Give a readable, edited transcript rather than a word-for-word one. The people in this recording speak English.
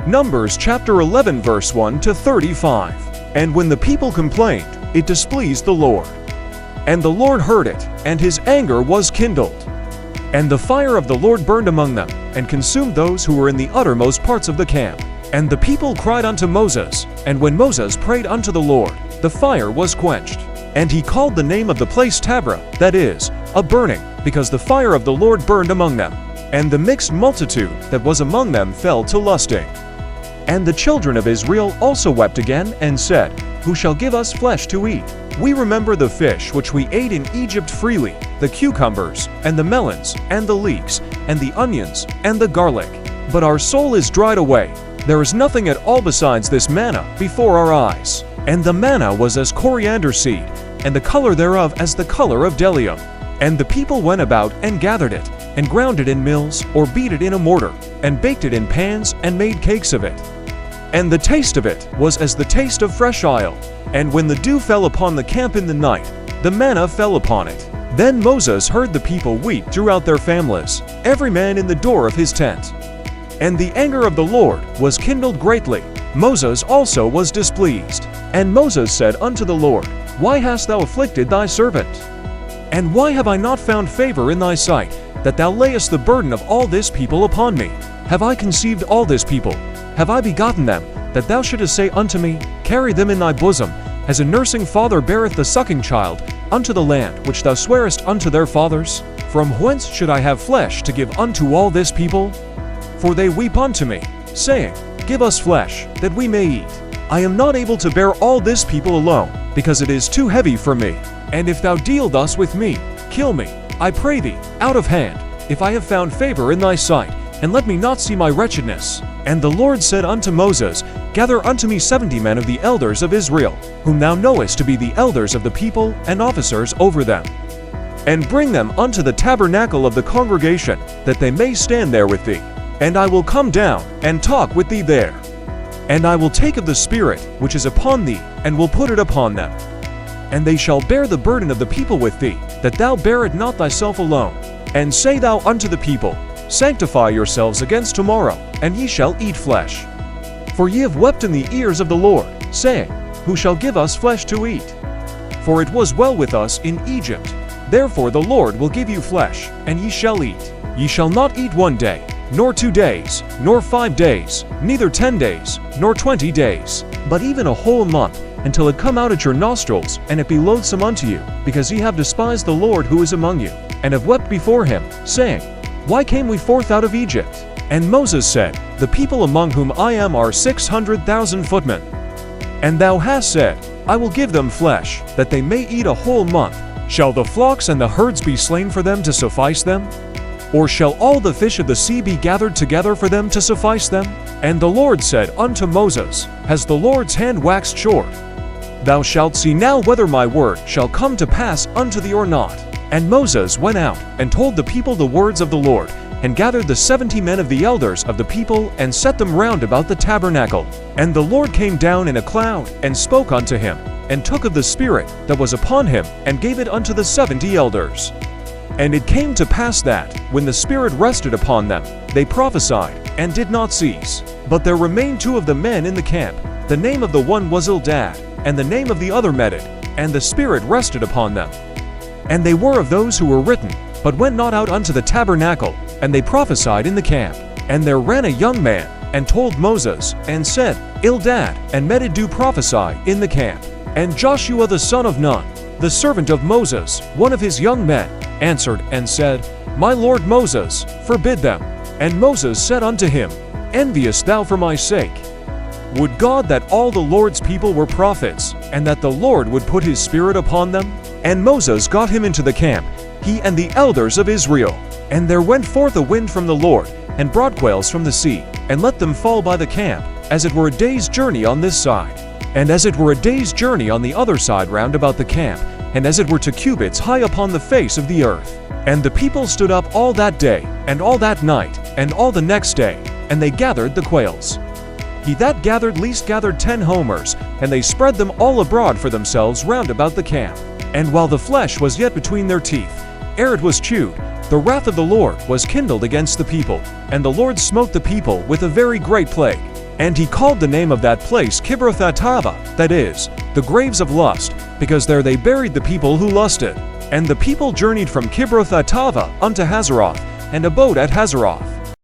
Numbers chapter 11 verse 1 to 35. And when the people complained, it displeased the Lord. And the Lord heard it, and his anger was kindled. And the fire of the Lord burned among them, and consumed those who were in the uttermost parts of the camp. And the people cried unto Moses, and when Moses prayed unto the Lord, the fire was quenched. And he called the name of the place Taberah, that is, a burning, because the fire of the Lord burned among them. And the mixed multitude that was among them fell to lusting. And the children of Israel also wept again, and said, Who shall give us flesh to eat? We remember the fish which we ate in Egypt freely, the cucumbers, and the melons, and the leeks, and the onions, and the garlic. But our soul is dried away. There is nothing at all besides this manna before our eyes. And the manna was as coriander seed, and the color thereof as the color of bdellium. And the people went about and gathered it, and ground it in mills, or beat it in a mortar, and baked it in pans, and made cakes of it. And the taste of it was as the taste of fresh oil. And when the dew fell upon the camp in the night, the manna fell upon it. Then Moses heard the people weep throughout their families, every man in the door of his tent. And the anger of the Lord was kindled greatly. Moses also was displeased. And Moses said unto the Lord, Why hast thou afflicted thy servant? And why have I not found favor in thy sight, that thou layest the burden of all this people upon me? Have I conceived all this people? Have I begotten them, that thou shouldest say unto me, Carry them in thy bosom, as a nursing father beareth the sucking child, unto the land which thou swarest unto their fathers? From whence should I have flesh to give unto all this people? For they weep unto me, saying, Give us flesh, that we may eat. I am not able to bear all this people alone, because it is too heavy for me. And if thou deal thus with me, kill me, I pray thee, out of hand, if I have found favor in thy sight, and let me not see my wretchedness. And the Lord said unto Moses, Gather unto me 70 men of the elders of Israel, whom thou knowest to be the elders of the people and officers over them. And bring them unto the tabernacle of the congregation, that they may stand there with thee. And I will come down and talk with thee there. And I will take of the Spirit which is upon thee, and will put it upon them. And they shall bear the burden of the people with thee, that thou bear it not thyself alone. And say thou unto the people, Sanctify yourselves against tomorrow, and ye shall eat flesh. For ye have wept in the ears of the Lord, saying, Who shall give us flesh to eat? For it was well with us in Egypt. Therefore the Lord will give you flesh, and ye shall eat. Ye shall not eat 1 day, nor 2 days, nor 5 days, neither 10 days, nor 20 days, but even a whole month, until it come out at your nostrils, and it be loathsome unto you, because ye have despised the Lord who is among you, and have wept before him, saying, Why came we forth out of Egypt? And Moses said, The people among whom I am are 600,000 footmen. And thou hast said, I will give them flesh, that they may eat a whole month. Shall the flocks and the herds be slain for them to suffice them? Or shall all the fish of the sea be gathered together for them to suffice them? And the Lord said unto Moses, Has the Lord's hand waxed short? Thou shalt see now whether my word shall come to pass unto thee or not. And Moses went out, and told the people the words of the Lord, and gathered the 70 men of the elders of the people, and set them round about the tabernacle. And the Lord came down in a cloud, and spoke unto him, and took of the Spirit that was upon him, and gave it unto the 70 elders. And it came to pass that, when the Spirit rested upon them, they prophesied, and did not cease. But there remained 2 of the men in the camp. The name of the one was Eldad, and the name of the other Medad, and the Spirit rested upon them. And they were of those who were written, but went not out unto the tabernacle, and they prophesied in the camp. And there ran a young man, and told Moses, and said, Eldad and Medad do prophesy in the camp. And Joshua the son of Nun, the servant of Moses, one of his young men, answered and said, My lord Moses, forbid them. And Moses said unto him, Enviest thou for my sake? Would God that all the Lord's people were prophets, and that the Lord would put his Spirit upon them? And Moses got him into the camp, he and the elders of Israel. And there went forth a wind from the Lord, and brought quails from the sea, and let them fall by the camp, as it were a day's journey on this side, and as it were a day's journey on the other side round about the camp, and as it were 2 cubits high upon the face of the earth. And the people stood up all that day, and all that night, and all the next day, and they gathered the quails. He that gathered least gathered 10 homers, and they spread them all abroad for themselves round about the camp. And while the flesh was yet between their teeth, ere it was chewed, the wrath of the Lord was kindled against the people, and the Lord smote the people with a very great plague. And he called the name of that place Kibroth-hattava, that is, the graves of lust, because there they buried the people who lusted. And the people journeyed from Kibroth-hattava unto Hazeroth, and abode at Hazeroth.